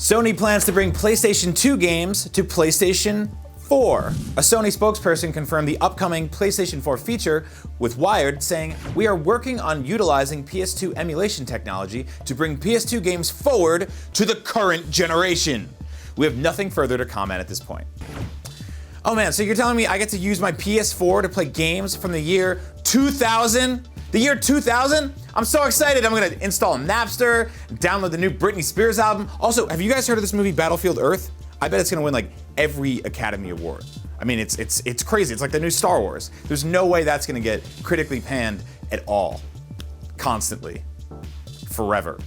Sony plans to bring PlayStation 2 games to PlayStation 4. A Sony spokesperson confirmed the upcoming PlayStation 4 feature with Wired, saying, "We are working on utilizing PS2 emulation technology to bring PS2 games forward to the current generation. We have nothing further to comment at this point." Oh man, so you're telling me I get to use my PS4 to play games from the year 2000? The year 2000? I'm so excited. I'm gonna install Napster, download the new Britney Spears album. Also, have you guys heard of this movie Battlefield Earth? I bet it's gonna win like every Academy Award. I mean, it's crazy. It's like the new Star Wars. There's no way that's gonna get critically panned at all. Constantly. Forever.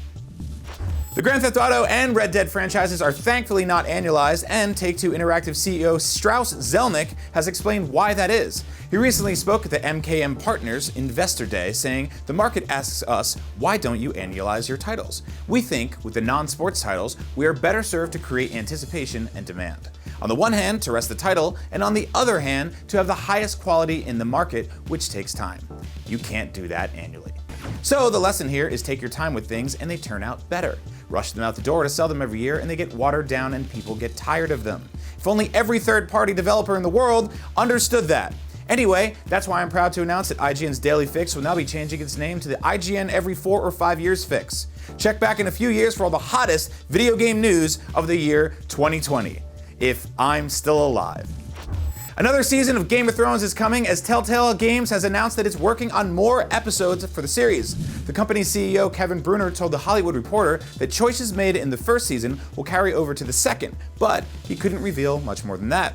The Grand Theft Auto and Red Dead franchises are thankfully not annualized, and Take-Two Interactive CEO Strauss Zelnick has explained why that is. He recently spoke at the MKM Partners Investor Day, saying, "The market asks us, why don't you annualize your titles? We think, with the non-sports titles, we are better served to create anticipation and demand. On the one hand, to rest the title, and on the other hand, to have the highest quality in the market, which takes time. You can't do that annually." So the lesson here is take your time with things and they turn out better. Rush them out the door to sell them every year and they get watered down and people get tired of them. If only every third-party developer in the world understood that. Anyway, that's why I'm proud to announce that IGN's Daily Fix will now be changing its name to the IGN Every 4 or 5 Years Fix. Check back in a few years for all the hottest video game news of the year 2020. If I'm still alive. Another season of Game of Thrones is coming, as Telltale Games has announced that it's working on more episodes for the series. The company's CEO Kevin Brunner told The Hollywood Reporter that choices made in the first season will carry over to the second, but he couldn't reveal much more than that.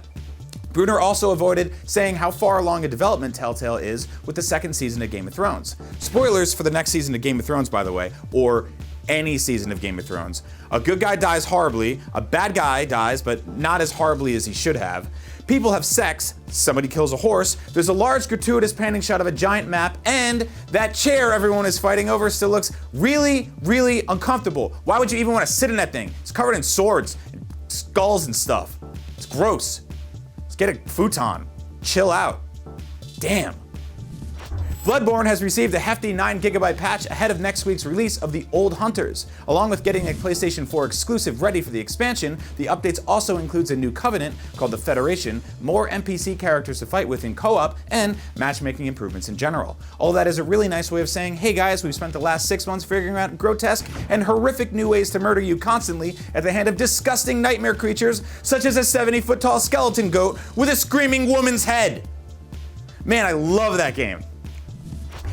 Brunner also avoided saying how far along a development Telltale is with the second season of Game of Thrones. Spoilers for the next season of Game of Thrones, by the way, or any season of Game of Thrones. A good guy dies horribly, a bad guy dies, but not as horribly as he should have. People have sex, somebody kills a horse, there's a large gratuitous panning shot of a giant map, and that chair everyone is fighting over still looks really, really uncomfortable. Why would you even want to sit in that thing? It's covered in swords, and skulls and stuff. It's gross. Let's get a futon. Chill out. Damn. Bloodborne has received a hefty 9GB patch ahead of next week's release of The Old Hunters. Along with getting a PlayStation 4 exclusive ready for the expansion, the updates also includes a new covenant called the Federation, more NPC characters to fight with in co-op, and matchmaking improvements in general. All that is a really nice way of saying, hey guys, we've spent the last 6 months figuring out grotesque and horrific new ways to murder you constantly at the hand of disgusting nightmare creatures such as a 70-foot tall skeleton goat with a screaming woman's head. Man, I love that game.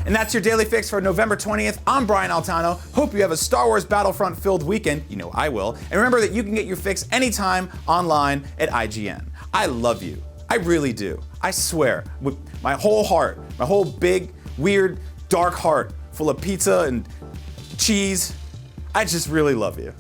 And that's your Daily Fix for November 20th. I'm Brian Altano. Hope you have a Star Wars Battlefront-filled weekend. You know I will. And remember that you can get your fix anytime online at IGN. I love you. I really do. I swear, with my whole heart, my whole big, weird, dark heart full of pizza and cheese, I just really love you.